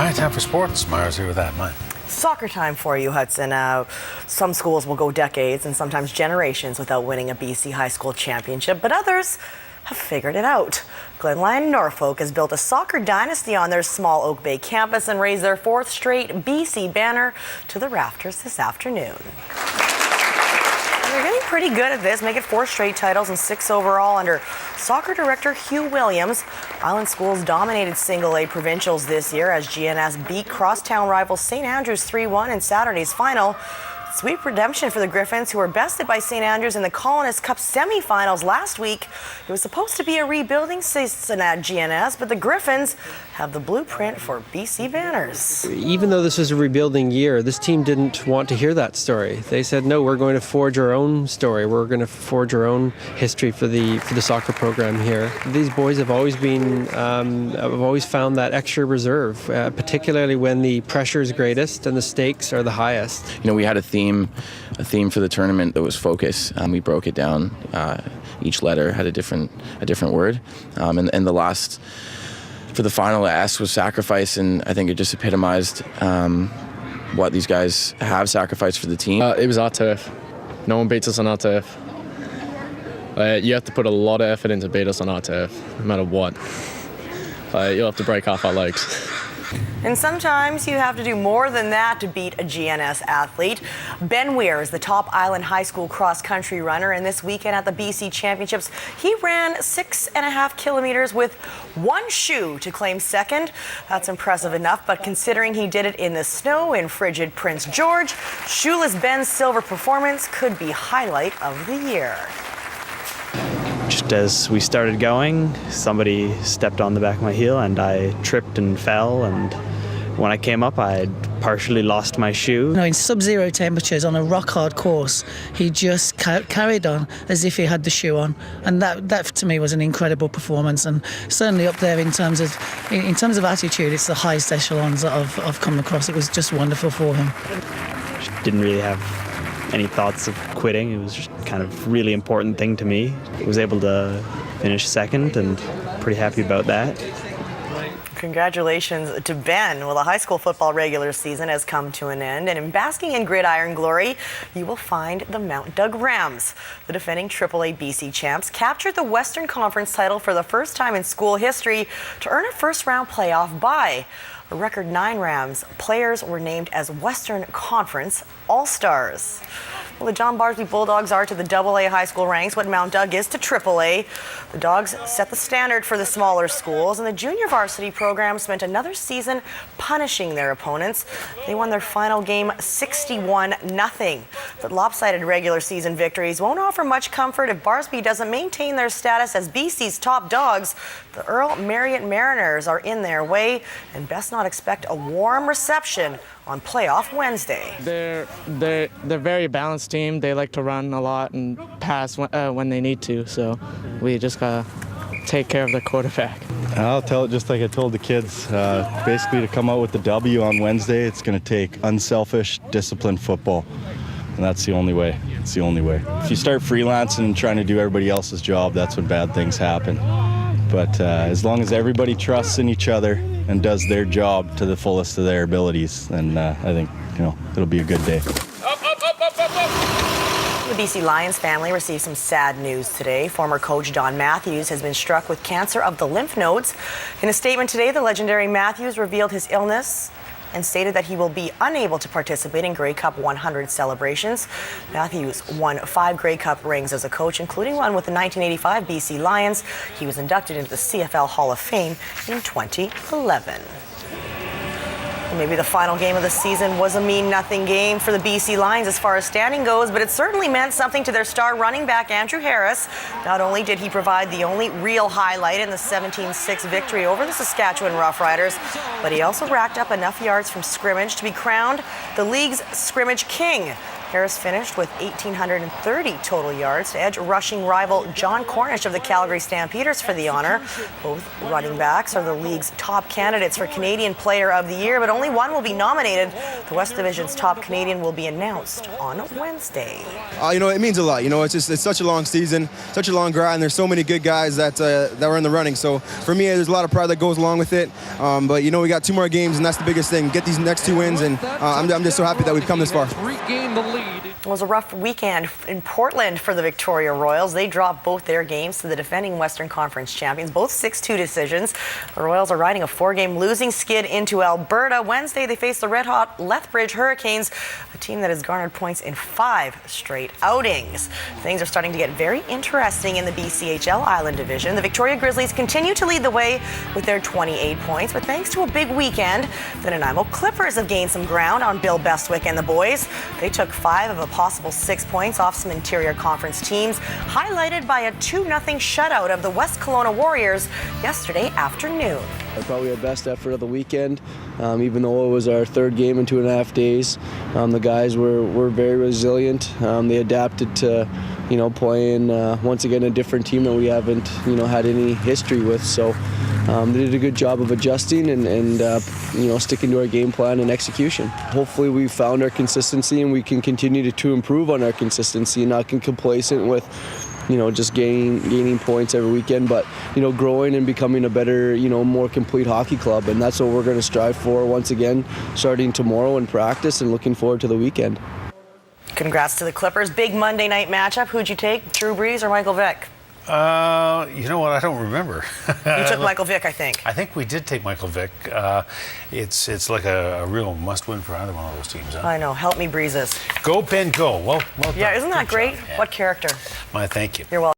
right, time for sports. Myra's here with that. Mine. Soccer time for you, Hudson. Some schools will go decades and sometimes generations without winning a BC high school championship, but others have figured it out. Glen Lyon Norfolk has built a soccer dynasty on their small Oak Bay campus and raised their fourth straight BC banner to the rafters this afternoon. They're getting pretty good at this, making 4 straight titles and 6 overall under soccer director Hugh Williams. Island schools dominated single A provincials this year as GNS beat crosstown rivals St. Andrews 3-1 in Saturday's final. Sweet redemption for the Griffins, who were bested by St. Andrews in the Colonist Cup semifinals last week. It was supposed to be a rebuilding season at GNS, but the Griffins have the blueprint for BC banners. Even though this was a rebuilding year, this team didn't want to hear that story. They said, no, we're going to forge our own story. We're going to forge our own history for the soccer program here. These boys have always been, have always found that extra reserve, particularly when the pressure is greatest and the stakes are the highest. You know, we had a theme for the tournament that was focus. We broke it down. Each letter had a different word, and the last for the final S was sacrifice, and I think it just epitomized what these guys have sacrificed for the team. It was our turf. No one beats us on our turf. You have to put a lot of effort in to beat us on our turf, no matter what. You'll have to break half our legs. And sometimes you have to do more than that to beat a GNS athlete. Ben Weir is the top Island High School cross-country runner, and this weekend at the BC Championships, he ran 6.5 kilometers with one shoe to claim second. That's impressive enough, but considering he did it in the snow in frigid Prince George, shoeless Ben's silver performance could be highlight of the year. Just as we started going, somebody stepped on the back of my heel and I tripped and fell, and when I came up I had partially lost my shoe. In sub-zero temperatures on a rock-hard course, he just carried on as if he had the shoe on, and that to me was an incredible performance, and certainly up there in terms of attitude, it's the highest echelons that I've come across. It was just wonderful for him. Didn't really have any thoughts of quitting. It was just kind of really important thing to me. I was able to finish second and pretty happy about that. Congratulations to Ben. Well, the high school football regular season has come to an end, and in basking in gridiron glory, you will find the Mount Doug Rams. The defending AAA BC champs captured the Western Conference title for the first time in school history to earn a first-round playoff bye. A record 9 Rams players were named as Western Conference All-Stars. Well, the John Barsby Bulldogs are to the AA high school ranks what Mount Doug is to AAA. The Dogs set the standard for the smaller schools, and the junior varsity program spent another season punishing their opponents. They won their final game 61-0. But lopsided regular season victories won't offer much comfort if Barsby doesn't maintain their status as BC's top dogs. The Earl Marriott Mariners are in their way, and best not expect a warm reception on playoff Wednesday. They're very balanced team. They like to run a lot and pass when they need to, so we just gotta take care of the quarterback. I'll tell it just like I told the kids. Basically, to come out with the W on Wednesday, it's going to take unselfish, disciplined football, and that's the only way. It's the only way. If you start freelancing and trying to do everybody else's job, that's when bad things happen. But as long as everybody trusts in each other and does their job to the fullest of their abilities, then I think it'll be a good day. The BC Lions family received some sad news today. Former coach Don Matthews has been struck with cancer of the lymph nodes. In a statement today, the legendary Matthews revealed his illness and stated that he will be unable to participate in Grey Cup 100 celebrations. Matthews won 5 Grey Cup rings as a coach, including one with the 1985 BC Lions. He was inducted into the CFL Hall of Fame in 2011. Maybe the final game of the season was a mean-nothing game for the BC Lions as far as standing goes, but it certainly meant something to their star running back, Andrew Harris. Not only did he provide the only real highlight in the 17-6 victory over the Saskatchewan Roughriders, but he also racked up enough yards from scrimmage to be crowned the league's scrimmage king. Harris finished with 1,830 total yards to edge rushing rival John Cornish of the Calgary Stampeders for the honor. Both running backs are the league's top candidates for Canadian Player of the Year, but only one will be nominated. The West Division's top Canadian will be announced on Wednesday. It means a lot. It's such a long season, such a long grind. There's so many good guys that were in the running. So for me, there's a lot of pride that goes along with it. But we got 2 more games, and that's the biggest thing. Get these next 2 wins, and I'm just so happy that we've come this far. It was a rough weekend in Portland for the Victoria Royals. They dropped both their games to the defending Western Conference champions, both 6-2 decisions. The Royals are riding a 4-game losing skid into Alberta. Wednesday, they face the red-hot Lethbridge Hurricanes, a team that has garnered points in 5 straight outings. Things are starting to get very interesting in the BCHL Island Division. The Victoria Grizzlies continue to lead the way with their 28 points, but thanks to a big weekend, the Nanaimo Clippers have gained some ground on Bill Bestwick and the boys. They took 5 of a possible 6 points off some interior conference teams, highlighted by a 2-0 shutout of the West Kelowna Warriors yesterday afternoon. Probably our best effort of the weekend, even though it was our 3rd game in 2.5 days. The guys were very resilient. They adapted to, playing once again a different team that we haven't, had any history with. So they did a good job of adjusting and sticking to our game plan and execution. Hopefully we found our consistency and we can continue to improve on our consistency and not get complacent with just gaining points every weekend, but, growing and becoming a better, more complete hockey club. And that's what we're going to strive for once again, starting tomorrow in practice and looking forward to the weekend. Congrats to the Clippers. Big Monday night matchup. Who'd you take, Drew Brees or Michael Vick? You know what? I don't remember. You took Michael Vick, I think. I think we did take Michael Vick. It's like a real must-win for either one of those teams. Huh? I know. Help me, Breezes. Go, Ben, go. Well done. Yeah, isn't that Good great? job. Yeah. What character? Thank you. You're welcome.